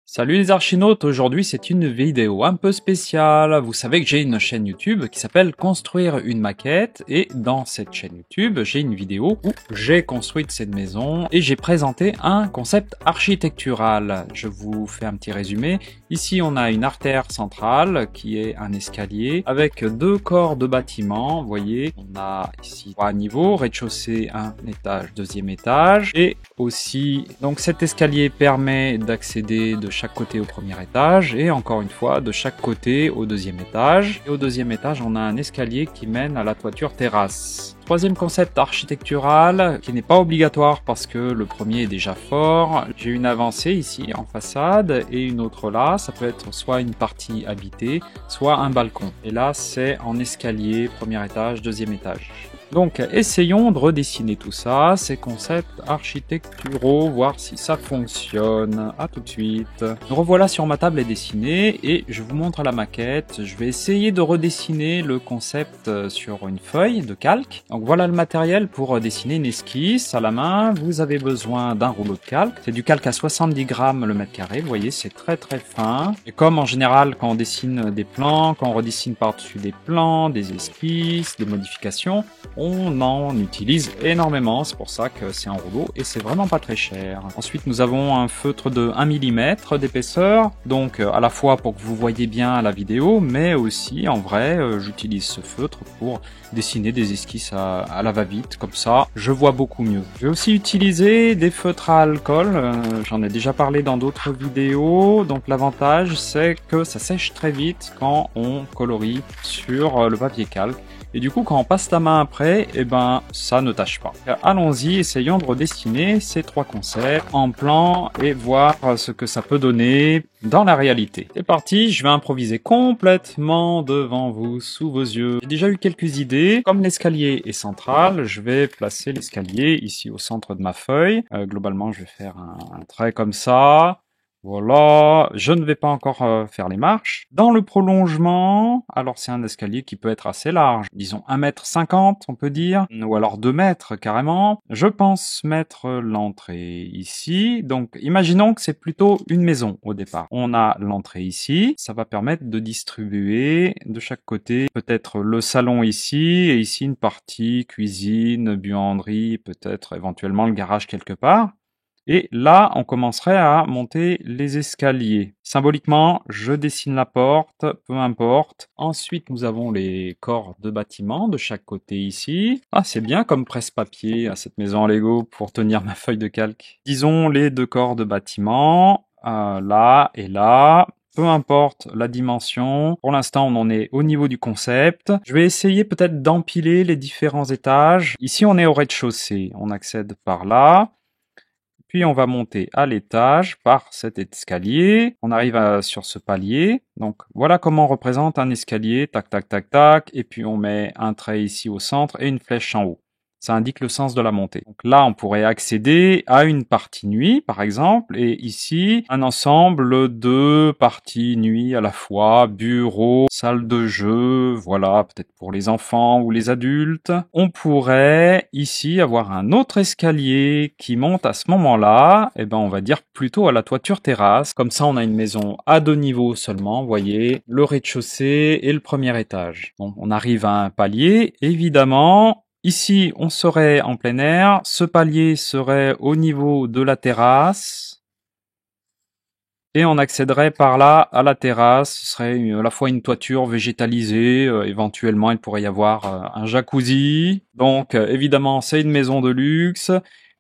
Salut les archinautes, aujourd'hui c'est une vidéo un peu spéciale. Vous savez que j'ai une chaîne YouTube qui s'appelle Construire une maquette et dans cette chaîne YouTube j'ai une vidéo où j'ai construit cette maison et j'ai présenté un concept architectural. Je vous fais un petit résumé. Ici on a une artère centrale qui est un escalier avec deux corps de bâtiment. Vous voyez, on a ici trois niveaux, rez-de-chaussée, un étage, deuxième étage et aussi donc cet escalier permet d'accéder de chaque côté au premier étage et encore une fois de chaque côté au deuxième étage. Et au deuxième étage, on a un escalier qui mène à la toiture terrasse. Troisième concept architectural qui n'est pas obligatoire parce que le premier est déjà fort. J'ai une avancée ici en façade et une autre là. Ça peut être soit une partie habitée, soit un balcon. Et là, c'est en escalier, premier étage, deuxième étage. Donc, essayons de redessiner tout ça, ces concepts architecturaux, voir si ça fonctionne. À tout de suite. Nous revoilà sur ma table est dessinée et je vous montre la maquette. Je vais essayer de redessiner le concept sur une feuille de calque. Donc voilà le matériel pour dessiner une esquisse à la main. Vous avez besoin d'un rouleau de calque. C'est du calque à 70 grammes le mètre carré. Vous voyez, c'est très très fin. Et comme en général, quand on dessine des plans, quand on redessine par-dessus des plans, des esquisses, des modifications, on en utilise énormément, c'est pour ça que c'est un rouleau et c'est vraiment pas très cher. Ensuite nous avons un feutre de 1 mm d'épaisseur, donc à la fois pour que vous voyez bien la vidéo, mais aussi en vrai j'utilise ce feutre pour dessiner des esquisses à la va-vite, comme ça je vois beaucoup mieux. Je vais aussi utiliser des feutres à alcool, j'en ai déjà parlé dans d'autres vidéos, donc l'avantage c'est que ça sèche très vite quand on colorie sur le papier calque. Et du coup, quand on passe la main après, eh ben, ça ne tâche pas. Allons-y, essayons de redessiner ces trois concepts en plan et voir ce que ça peut donner dans la réalité. C'est parti, je vais improviser complètement devant vous, sous vos yeux. J'ai déjà eu quelques idées. Comme l'escalier est central, je vais placer l'escalier ici au centre de ma feuille. Globalement, je vais faire un trait comme ça. Voilà, je ne vais pas encore faire les marches. Dans le prolongement, alors c'est un escalier qui peut être assez large, disons 1,50 m on peut dire, ou alors 2 mètres carrément. Je pense mettre l'entrée ici, donc imaginons que c'est plutôt une maison au départ. On a l'entrée ici, ça va permettre de distribuer de chaque côté peut-être le salon ici, et ici une partie cuisine, buanderie, peut-être éventuellement le garage quelque part. Et là, on commencerait à monter les escaliers. Symboliquement, je dessine la porte, peu importe. Ensuite, nous avons les corps de bâtiment de chaque côté ici. Ah, c'est bien comme presse-papier à cette maison en Lego pour tenir ma feuille de calque. Disons les deux corps de bâtiment, là et là. Peu importe la dimension. Pour l'instant, on en est au niveau du concept. Je vais essayer peut-être d'empiler les différents étages. Ici, on est au rez-de-chaussée. On accède par là. Puis on va monter à l'étage par cet escalier. On arrive sur ce palier. Donc voilà comment on représente un escalier. Tac, tac, tac, tac. Et puis on met un trait ici au centre et une flèche en haut. Ça indique le sens de la montée. Donc là, on pourrait accéder à une partie nuit, par exemple, et ici, un ensemble de parties nuit à la fois, bureau, salle de jeu, voilà, peut-être pour les enfants ou les adultes. On pourrait ici avoir un autre escalier qui monte à ce moment-là, et ben on va dire plutôt à la toiture terrasse. Comme ça, on a une maison à 2 niveaux seulement, vous voyez, le rez-de-chaussée et le premier étage. Bon, on arrive à un palier, évidemment. Ici, on serait en plein air. Ce palier serait au niveau de la terrasse. Et on accéderait par là à la terrasse. Ce serait à la fois une toiture végétalisée. Éventuellement, il pourrait y avoir un jacuzzi. Donc, évidemment, c'est une maison de luxe.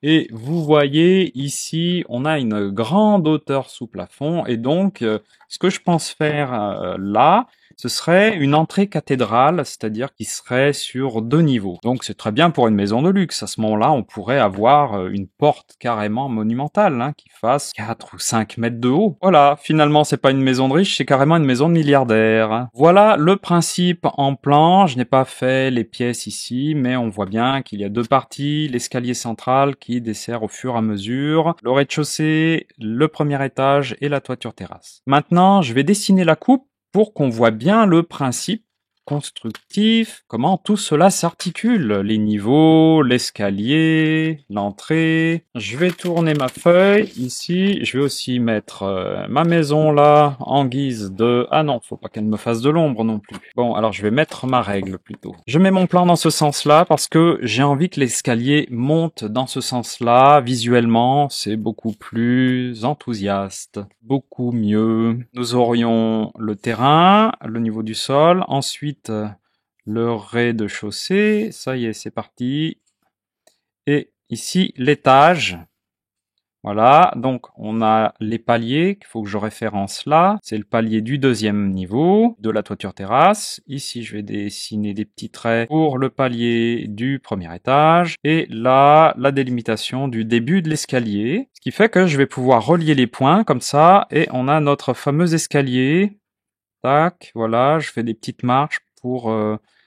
Et vous voyez ici, on a une grande hauteur sous plafond. Et donc, ce que je pense faire là, ce serait une entrée cathédrale, c'est-à-dire qui serait sur 2 niveaux. Donc c'est très bien pour une maison de luxe. À ce moment-là, on pourrait avoir une porte carrément monumentale, hein, qui fasse 4 ou 5 mètres de haut. Voilà, finalement c'est pas une maison de riche, c'est carrément une maison de milliardaire. Voilà le principe en plan. Je n'ai pas fait les pièces ici, mais on voit bien qu'il y a 2 parties. L'escalier central qui dessert au fur et à mesure, le rez-de-chaussée, le premier étage et la toiture terrasse. Maintenant, je vais dessiner la coupe pour qu'on voit bien le principe constructif, comment tout cela s'articule, les niveaux, l'escalier, l'entrée. Je vais tourner ma feuille ici, je vais aussi mettre ma maison là en guise de... Ah non, faut pas qu'elle me fasse de l'ombre non plus. Bon, alors je vais mettre ma règle plutôt. Je mets mon plan dans ce sens-là parce que j'ai envie que l'escalier monte dans ce sens-là. Visuellement, c'est beaucoup plus enthousiaste, beaucoup mieux. Nous aurions le terrain, le niveau du sol, ensuite le rez-de-chaussée, ça y est, c'est parti. Et ici, l'étage. Voilà, donc on a les paliers qu'il faut que je référence là. C'est le palier du deuxième niveau de la toiture terrasse. Ici, je vais dessiner des petits traits pour le palier du premier étage. Et là, la délimitation du début de l'escalier. Ce qui fait que je vais pouvoir relier les points comme ça. Et on a notre fameux escalier. Tac, voilà, je fais des petites marches pour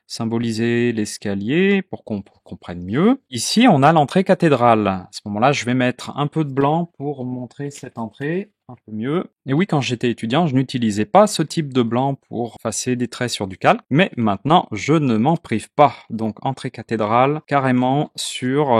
symboliser l'escalier, pour qu'on comprenne mieux. Ici, on a l'entrée cathédrale. À ce moment-là, je vais mettre un peu de blanc pour montrer cette entrée un peu mieux. Et oui, quand j'étais étudiant, je n'utilisais pas ce type de blanc pour effacer des traits sur du calque, mais maintenant, je ne m'en prive pas. Donc, entrée cathédrale, carrément sur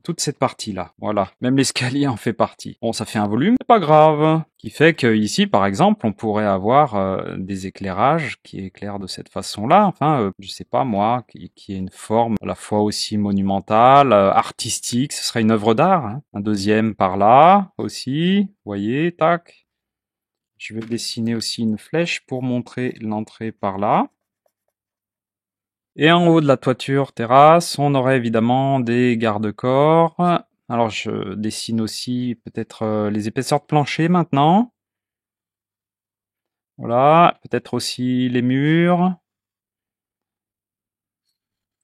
toute cette partie-là. Voilà, même l'escalier en fait partie. Bon, ça fait un volume, c'est pas grave. Qui fait que ici, par exemple, on pourrait avoir des éclairages qui éclairent de cette façon-là. Enfin, je sais pas moi, qui ait une forme à la fois aussi monumentale, artistique. Ce serait une œuvre d'art. Hein. Un deuxième par là aussi. Vous voyez, tac. Je vais dessiner aussi une flèche pour montrer l'entrée par là. Et en haut de la toiture terrasse, on aurait évidemment des garde-corps. Alors je dessine aussi peut-être les épaisseurs de plancher maintenant. Voilà, peut-être aussi les murs.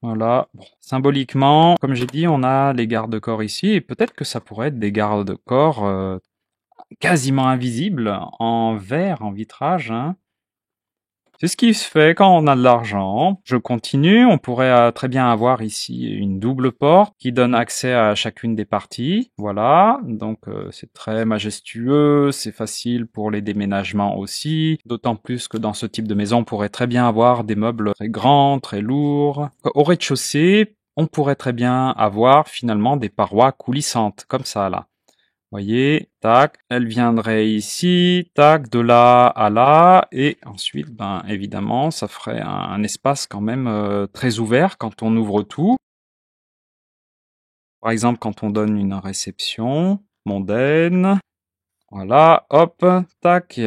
Voilà, bon. Symboliquement, comme j'ai dit, on a les garde-corps ici, et peut-être que ça pourrait être des garde-corps quasiment invisibles, en verre, en vitrage, hein. C'est ce qui se fait quand on a de l'argent. Je continue, on pourrait très bien avoir ici une double porte qui donne accès à chacune des parties. Voilà, donc c'est très majestueux, c'est facile pour les déménagements aussi. D'autant plus que dans ce type de maison, on pourrait très bien avoir des meubles très grands, très lourds. Au rez-de-chaussée, on pourrait très bien avoir finalement des parois coulissantes, comme ça là. Voyez, tac, elle viendrait ici, tac, de là à là, et ensuite, ben évidemment, ça ferait un espace quand même très ouvert quand on ouvre tout. Par exemple, quand on donne une réception mondaine, voilà, hop, tac,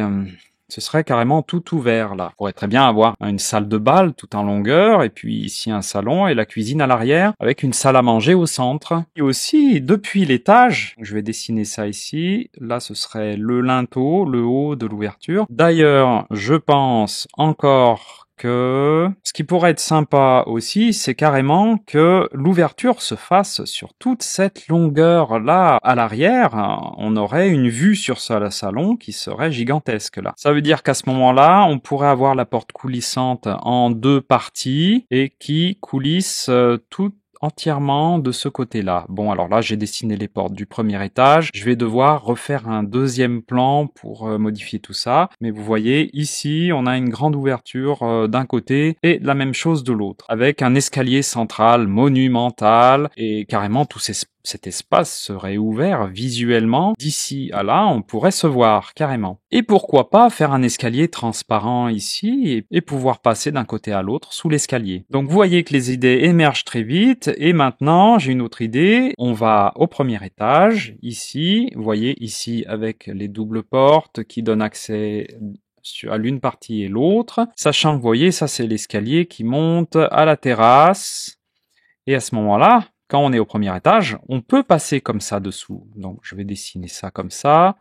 ce serait carrément tout ouvert là. On pourrait très bien avoir une salle de bal tout en longueur, et puis ici un salon et la cuisine à l'arrière, avec une salle à manger au centre. Et aussi, depuis l'étage, je vais dessiner ça ici, là ce serait le linteau, le haut de l'ouverture. D'ailleurs, je pense encore que ce qui pourrait être sympa aussi, c'est carrément que l'ouverture se fasse sur toute cette longueur-là à l'arrière. On aurait une vue sur ce salon qui serait gigantesque là. Ça veut dire qu'à ce moment-là, on pourrait avoir la porte coulissante en deux parties et qui coulisse tout entièrement de ce côté-là. Bon, alors là, j'ai dessiné les portes du premier étage. Je vais devoir refaire un deuxième plan pour modifier tout ça. Mais vous voyez, ici, on a une grande ouverture d'un côté et la même chose de l'autre, avec un escalier central monumental et carrément cet espace serait ouvert visuellement. D'ici à là, on pourrait se voir carrément. Et pourquoi pas faire un escalier transparent ici et pouvoir passer d'un côté à l'autre sous l'escalier. Donc vous voyez que les idées émergent très vite. Et maintenant, j'ai une autre idée. On va au premier étage, ici. Vous voyez ici avec les doubles portes qui donnent accès à l'une partie et l'autre. Sachant que vous voyez, ça c'est l'escalier qui monte à la terrasse. Et à ce moment-là, quand on est au premier étage, on peut passer comme ça dessous. Donc je vais dessiner ça comme ça.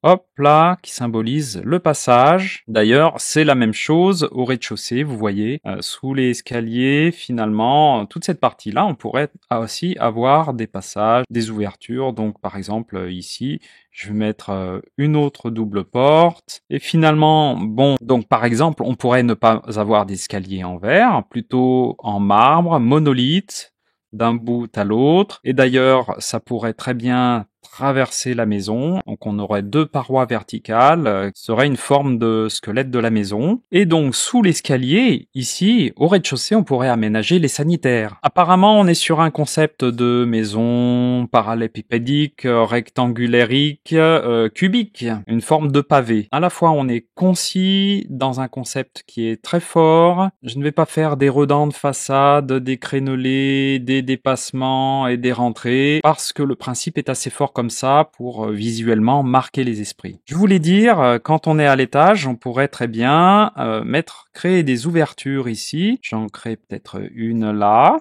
Hop là, qui symbolise le passage. D'ailleurs, c'est la même chose au rez-de-chaussée, vous voyez, sous les escaliers, finalement, toute cette partie-là, on pourrait aussi avoir des passages, des ouvertures. Donc par exemple, ici, je vais mettre une autre double porte. Et finalement, bon, donc par exemple, on pourrait ne pas avoir d'escalier en verre, plutôt en marbre, monolithe, d'un bout à l'autre. Et d'ailleurs, ça pourrait très bien traverser la maison. Donc on aurait deux parois verticales, qui seraient une forme de squelette de la maison. Et donc sous l'escalier, ici, au rez-de-chaussée, on pourrait aménager les sanitaires. Apparemment, on est sur un concept de maison parallélépipédique, rectangulairique, cubique, une forme de pavé. À la fois, on est concis dans un concept qui est très fort. Je ne vais pas faire des redans de façade, des crénelés, des dépassements et des rentrées, parce que le principe est assez fort comme ça pour visuellement marquer les esprits. Je voulais dire, quand on est à l'étage, on pourrait très bien créer des ouvertures ici. J'en crée peut-être une là.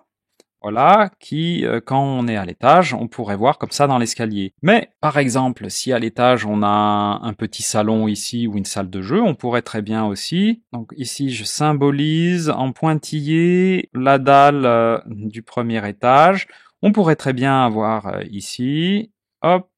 Voilà, qui, quand on est à l'étage, on pourrait voir comme ça dans l'escalier. Mais, par exemple, si à l'étage on a un petit salon ici ou une salle de jeu, on pourrait très bien aussi, donc ici je symbolise en pointillé la dalle du premier étage. On pourrait très bien avoir ici, hop,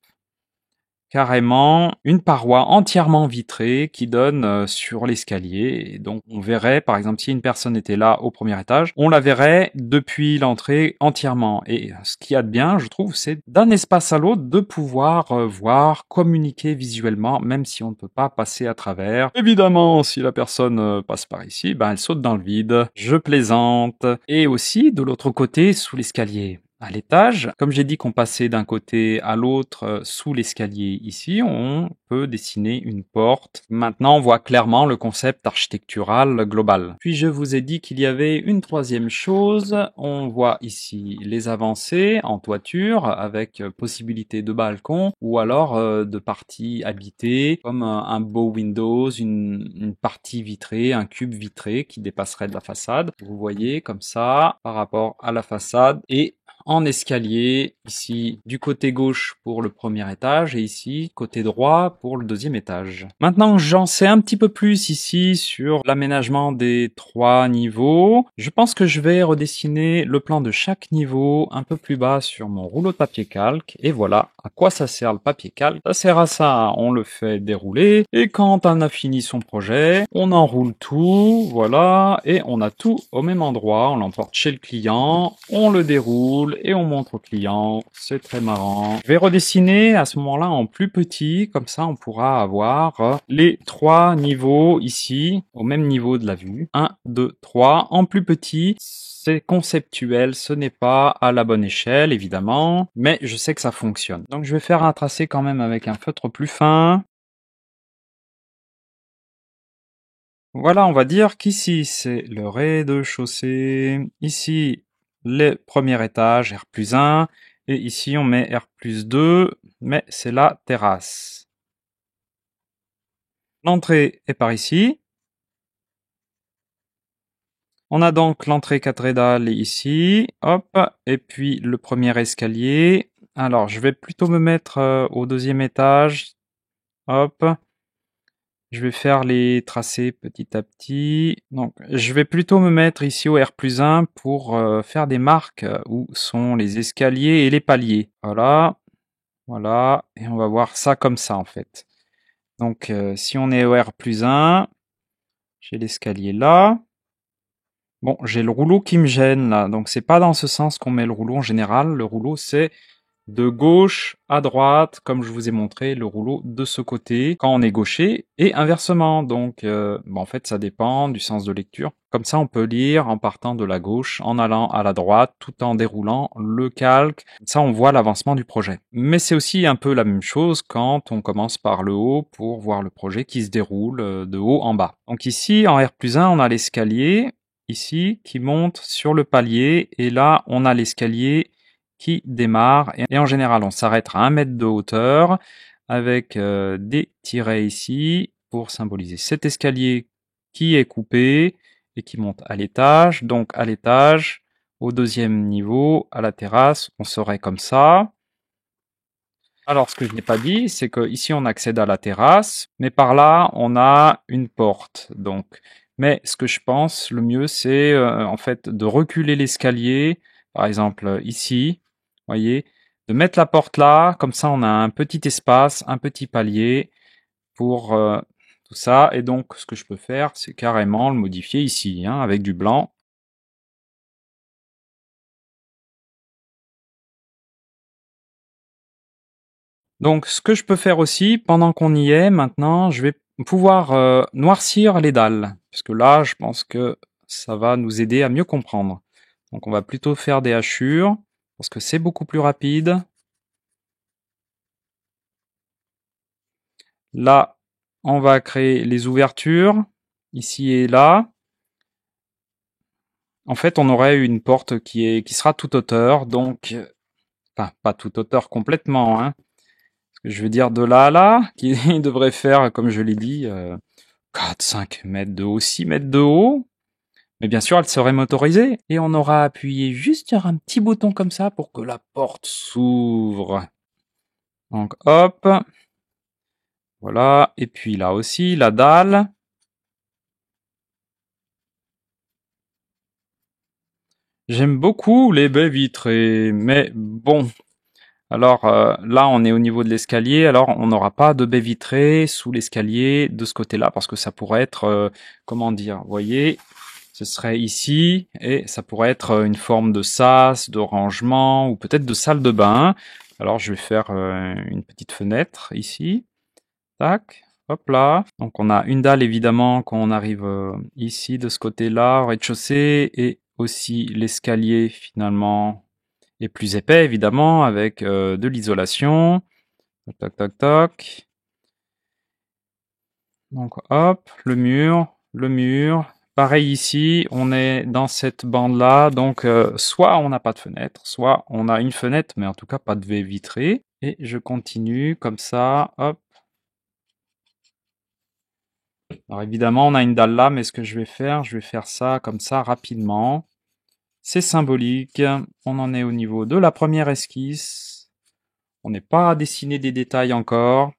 carrément une paroi entièrement vitrée qui donne sur l'escalier. Et donc on verrait, par exemple, si une personne était là au premier étage, on la verrait depuis l'entrée entièrement. Et ce qu'il y a de bien, je trouve, c'est d'un espace à l'autre de pouvoir voir, communiquer visuellement, même si on ne peut pas passer à travers. Évidemment, si la personne passe par ici, ben elle saute dans le vide. Je plaisante. Et aussi, de l'autre côté, sous l'escalier. À l'étage, comme j'ai dit qu'on passait d'un côté à l'autre sous l'escalier ici, on peut dessiner une porte. Maintenant, on voit clairement le concept architectural global. Puis je vous ai dit qu'il y avait une troisième chose. On voit ici les avancées en toiture avec possibilité de balcon ou alors de parties habitées comme un beau windows, une partie vitrée, un cube vitré qui dépasserait de la façade. Vous voyez comme ça par rapport à la façade et en escalier, ici du côté gauche pour le premier étage et ici côté droit pour le deuxième étage. Maintenant que j'en sais un petit peu plus ici sur l'aménagement des trois niveaux, je pense que je vais redessiner le plan de chaque niveau un peu plus bas sur mon rouleau de papier calque. Et voilà à quoi ça sert le papier calque. Ça sert à ça, on le fait dérouler et quand on a fini son projet, on enroule tout, voilà, et on a tout au même endroit, on l'emporte chez le client, on le déroule et on montre au client, c'est très marrant. Je vais redessiner à ce moment-là en plus petit, comme ça on pourra avoir les trois niveaux ici, au même niveau de la vue. 1, 2, 3, en plus petit. C'est conceptuel, ce n'est pas à la bonne échelle évidemment, mais je sais que ça fonctionne. Donc je vais faire un tracé quand même avec un feutre plus fin. Voilà, on va dire qu'ici c'est le rez-de-chaussée, ici le premier étage, R+1, et ici on met R+2, mais c'est la terrasse. L'entrée est par ici. On a donc l'entrée cathédrale ici, hop, et puis le premier escalier. Alors je vais plutôt me mettre au deuxième étage, hop. Je vais faire les tracés petit à petit. Donc, je vais plutôt me mettre ici au R+1 pour faire des marques où sont les escaliers et les paliers. Voilà, voilà, et on va voir ça comme ça en fait. Donc, si on est au R+1, j'ai l'escalier là. Bon, j'ai le rouleau qui me gêne là, donc c'est pas dans ce sens qu'on met le rouleau en général. Le rouleau, c'est de gauche à droite, comme je vous ai montré le rouleau de ce côté quand on est gaucher et inversement. Donc, en fait, ça dépend du sens de lecture. Comme ça, on peut lire en partant de la gauche, en allant à la droite, tout en déroulant le calque. Ça, on voit l'avancement du projet. Mais c'est aussi un peu la même chose quand on commence par le haut pour voir le projet qui se déroule de haut en bas. Donc ici, en R+1, on a l'escalier ici qui monte sur le palier et là, on a l'escalier qui démarre et en général on s'arrête à 1 mètre de hauteur avec des tirets ici pour symboliser cet escalier qui est coupé et qui monte à l'étage. Donc à l'étage, au deuxième niveau, à la terrasse, on serait comme ça. Alors ce que je n'ai pas dit, c'est que ici on accède à la terrasse, mais par là on a une porte. Donc, mais ce que je pense le mieux c'est en fait de reculer l'escalier, par exemple ici, voyez, de mettre la porte là, comme ça on a un petit espace, un petit palier pour tout ça. Et donc ce que je peux faire, c'est carrément le modifier ici, hein, avec du blanc. Donc, ce que je peux faire aussi, pendant qu'on y est, maintenant, je vais pouvoir noircir les dalles. Parce que là, je pense que ça va nous aider à mieux comprendre. Donc, on va plutôt faire des hachures, parce que c'est beaucoup plus rapide. Là, on va créer les ouvertures, ici et là. En fait, on aurait une porte qui sera toute hauteur, donc, enfin, pas toute hauteur complètement, hein. Je veux dire de là à là, qui devrait faire, comme je l'ai dit, 4, 5 mètres de haut, 6 mètres de haut. Mais bien sûr, elle serait motorisée. Et on aura appuyé juste sur un petit bouton comme ça pour que la porte s'ouvre. Donc hop. Voilà. Et puis là aussi, la dalle. J'aime beaucoup les baies vitrées, mais bon. Alors là, on est au niveau de l'escalier, alors on n'aura pas de baie vitrée sous l'escalier de ce côté-là, parce que ça pourrait être, comment dire, vous voyez, ce serait ici, et ça pourrait être une forme de sas, de rangement, ou peut-être de salle de bain. Alors je vais faire une petite fenêtre ici, tac, hop là. Donc on a une dalle évidemment quand on arrive ici, de ce côté-là, au rez-de-chaussée, et aussi l'escalier finalement est plus épais évidemment, avec de l'isolation. Tac, tac, tac. Donc hop, le mur, le mur. Pareil ici, on est dans cette bande-là, donc soit on n'a pas de fenêtre, soit on a une fenêtre, mais en tout cas pas de baie vitrée. Et je continue comme ça, hop. Alors évidemment, on a une dalle là, mais ce que je vais faire ça comme ça rapidement. C'est symbolique. On en est au niveau de la première esquisse. On n'est pas à dessiner des détails encore.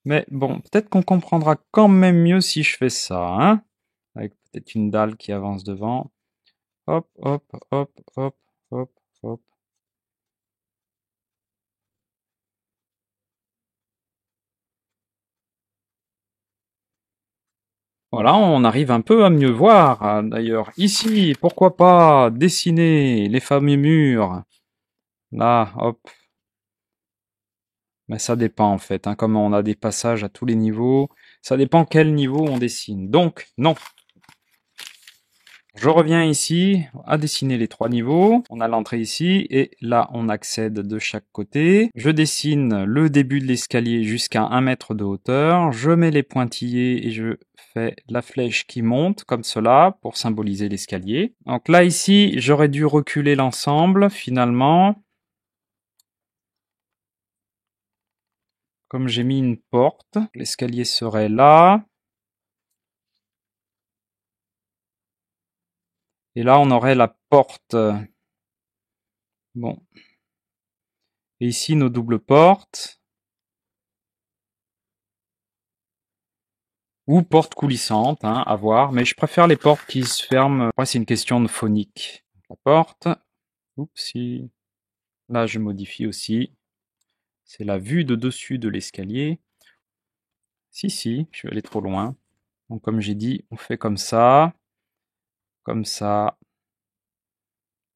Mais bon, peut-être qu'on comprendra quand même mieux si je fais ça, hein. Avec peut-être une dalle qui avance devant. Hop, hop, hop, hop, hop, hop. Voilà, on arrive un peu à mieux voir. D'ailleurs, ici, pourquoi pas dessiner les fameux murs. Là, hop. Mais ça dépend en fait, hein, comme on a des passages à tous les niveaux. Ça dépend quel niveau on dessine. Donc, non. Je reviens ici à dessiner les 3 niveaux. On a l'entrée ici et là on accède de chaque côté. Je dessine le début de l'escalier jusqu'à 1 mètre de hauteur. Je mets les pointillés et je fais la flèche qui monte comme cela pour symboliser l'escalier. Donc là ici j'aurais dû reculer l'ensemble finalement. Comme j'ai mis une porte, l'escalier serait là. Et là on aurait la porte. Bon. Et ici nos doubles portes. Ou portes coulissantes, hein, à voir. Mais je préfère les portes qui se ferment. Après, c'est une question de phonique. La porte. Oupsie. Là, je modifie aussi. C'est la vue de dessus de l'escalier. Si, je vais aller trop loin. Donc, comme j'ai dit, on fait comme ça. Comme ça.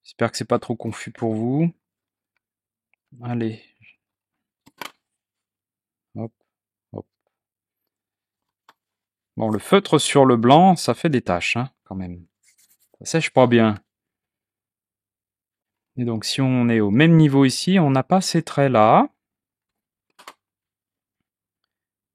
J'espère que c'est pas trop confus pour vous. Allez. Hop, hop. Bon, le feutre sur le blanc, ça fait des taches, hein, quand même. Ça sèche pas bien. Et donc, si on est au même niveau ici, on n'a pas ces traits-là.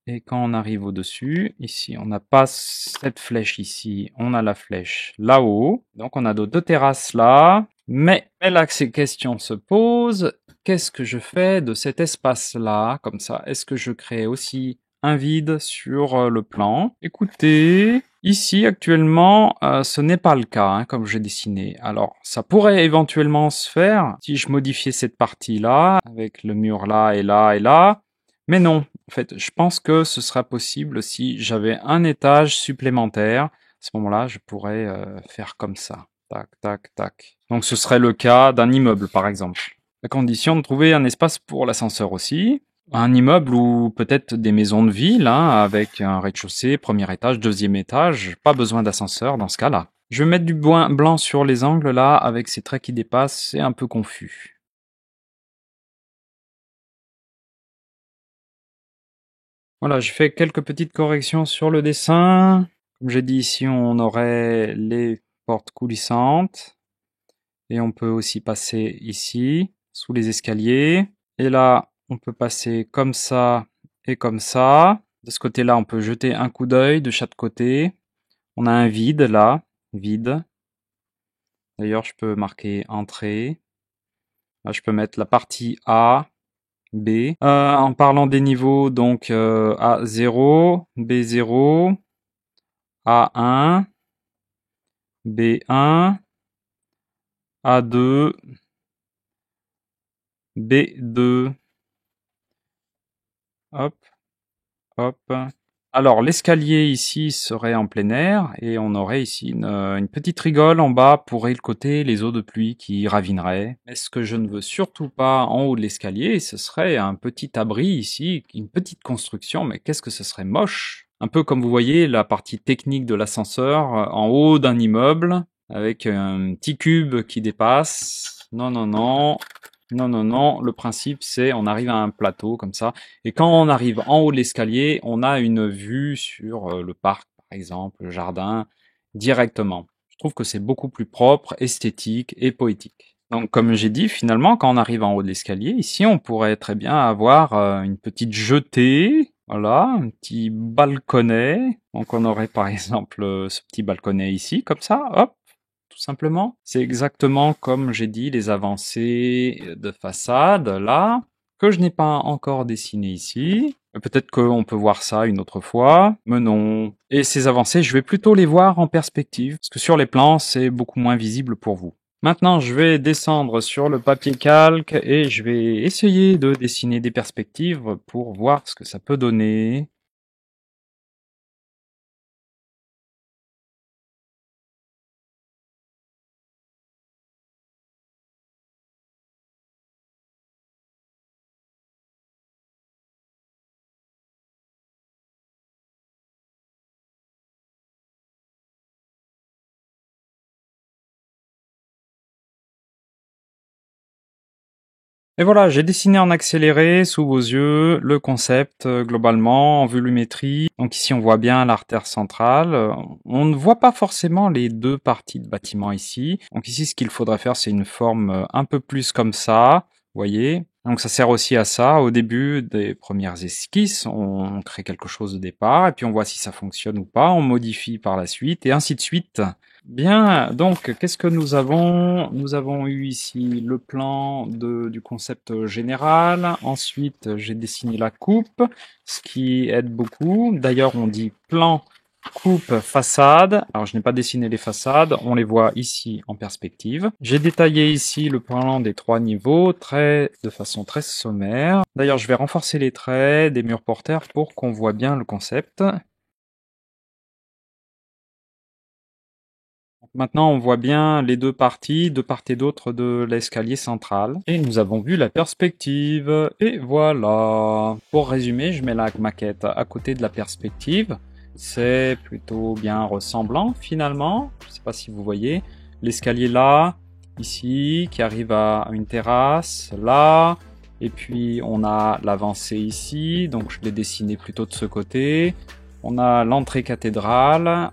Et quand on arrive au-dessus, ici, on n'a pas cette flèche ici, on a la flèche là-haut. Donc on a nos 2 terrasses là. Mais là que ces questions se posent, qu'est-ce que je fais de cet espace-là, comme ça? Est-ce que je crée aussi un vide sur le plan? Écoutez, ici actuellement, ce n'est pas le cas, hein, comme j'ai dessiné. Alors, ça pourrait éventuellement se faire si je modifiais cette partie-là, avec le mur là et là et là. Mais non, en fait, je pense que ce sera possible si j'avais un étage supplémentaire. À ce moment-là, je pourrais faire comme ça. Tac, tac, tac. Donc ce serait le cas d'un immeuble, par exemple. À condition de trouver un espace pour l'ascenseur aussi. Un immeuble ou peut-être des maisons de ville, hein, avec un rez-de-chaussée, premier étage, deuxième étage. Pas besoin d'ascenseur dans ce cas-là. Je vais mettre du blanc sur les angles là, avec ces traits qui dépassent. C'est un peu confus. Voilà, j'ai fait quelques petites corrections sur le dessin. Comme j'ai dit ici, on aurait les portes coulissantes. Et on peut aussi passer ici, sous les escaliers. Et là, on peut passer comme ça et comme ça. De ce côté-là, on peut jeter un coup d'œil de chaque côté. On a un vide là, vide. D'ailleurs, je peux marquer entrée. Là, je peux mettre la partie A, B. En parlant des niveaux, donc A0, B0, A1, B1, A2, B2. Hop, hop. Alors, l'escalier ici serait en plein air et on aurait ici une petite rigole en bas pour écouter les eaux de pluie qui ravineraient. Mais ce que je ne veux surtout pas en haut de l'escalier, ce serait un petit abri ici, une petite construction, mais qu'est-ce que ce serait moche! Un peu comme vous voyez la partie technique de l'ascenseur en haut d'un immeuble avec un petit cube qui dépasse. Non, non, non. Non, non, non, le principe c'est on arrive à un plateau comme ça, et quand on arrive en haut de l'escalier, on a une vue sur le parc, par exemple, le jardin, directement. Je trouve que c'est beaucoup plus propre, esthétique et poétique. Donc comme j'ai dit, finalement, quand on arrive en haut de l'escalier, ici on pourrait très bien avoir une petite jetée, voilà, un petit balconnet. Donc on aurait par exemple ce petit balconnet ici, comme ça, hop, tout simplement. C'est exactement comme j'ai dit les avancées de façade là, que je n'ai pas encore dessiné ici. Peut-être qu'on peut voir ça une autre fois, mais non. Et ces avancées, je vais plutôt les voir en perspective, parce que sur les plans, c'est beaucoup moins visible pour vous. Maintenant, je vais descendre sur le papier calque et je vais essayer de dessiner des perspectives pour voir ce que ça peut donner. Et voilà, j'ai dessiné en accéléré sous vos yeux le concept globalement en volumétrie. Donc ici on voit bien l'artère centrale. On ne voit pas forcément les deux parties de bâtiment ici. Donc ici ce qu'il faudrait faire c'est une forme un peu plus comme ça, vous voyez. Donc ça sert aussi à ça. Au début des premières esquisses, on crée quelque chose de départ et puis on voit si ça fonctionne ou pas. On modifie par la suite et ainsi de suite. Bien, donc qu'est-ce que nous avons? Nous avons eu ici le plan du concept général. Ensuite, j'ai dessiné la coupe, ce qui aide beaucoup. D'ailleurs, on dit plan, coupe, façade. Alors, je n'ai pas dessiné les façades, on les voit ici en perspective. J'ai détaillé ici le plan des 3 niveaux, de façon très sommaire. D'ailleurs, je vais renforcer les traits des murs porteurs pour qu'on voit bien le concept. Maintenant, on voit bien les deux parties, de part et d'autre de l'escalier central. Et nous avons vu la perspective. Et voilà. Pour résumer, je mets la maquette à côté de la perspective. C'est plutôt bien ressemblant finalement. Je ne sais pas si vous voyez. L'escalier là, ici, qui arrive à une terrasse, là. Et puis on a l'avancée ici, donc je l'ai dessiné plutôt de ce côté. On a l'entrée cathédrale,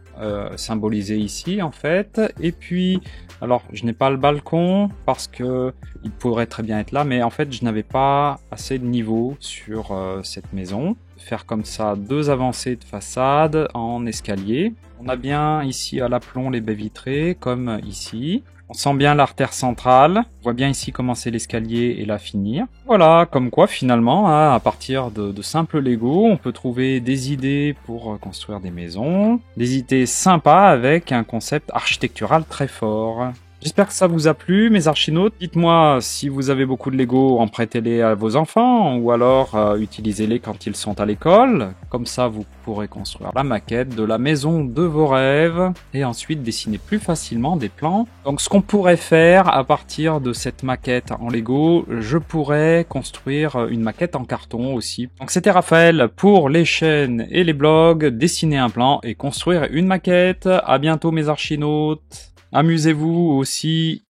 symbolisée ici en fait. Et puis, alors je n'ai pas le balcon parce que il pourrait très bien être là, mais en fait je n'avais pas assez de niveau sur cette maison. Faire comme ça 2 avancées de façade en escalier. On a bien ici à l'aplomb les baies vitrées comme ici. On sent bien l'artère centrale. On voit bien ici commencer l'escalier et la finir. Voilà, comme quoi finalement, hein, à partir de simples Lego, on peut trouver des idées pour construire des maisons. Des idées sympas avec un concept architectural très fort. J'espère que ça vous a plu, mes archinautes. Dites-moi si vous avez beaucoup de Lego, empruntez-les à vos enfants ou alors utilisez-les quand ils sont à l'école. Comme ça, vous pourrez construire la maquette de la maison de vos rêves et ensuite dessiner plus facilement des plans. Donc, ce qu'on pourrait faire à partir de cette maquette en Lego, je pourrais construire une maquette en carton aussi. Donc, c'était Raphaël pour les chaînes et les blogs, dessiner un plan et construire une maquette. À bientôt, mes archinautes. Amusez-vous aussi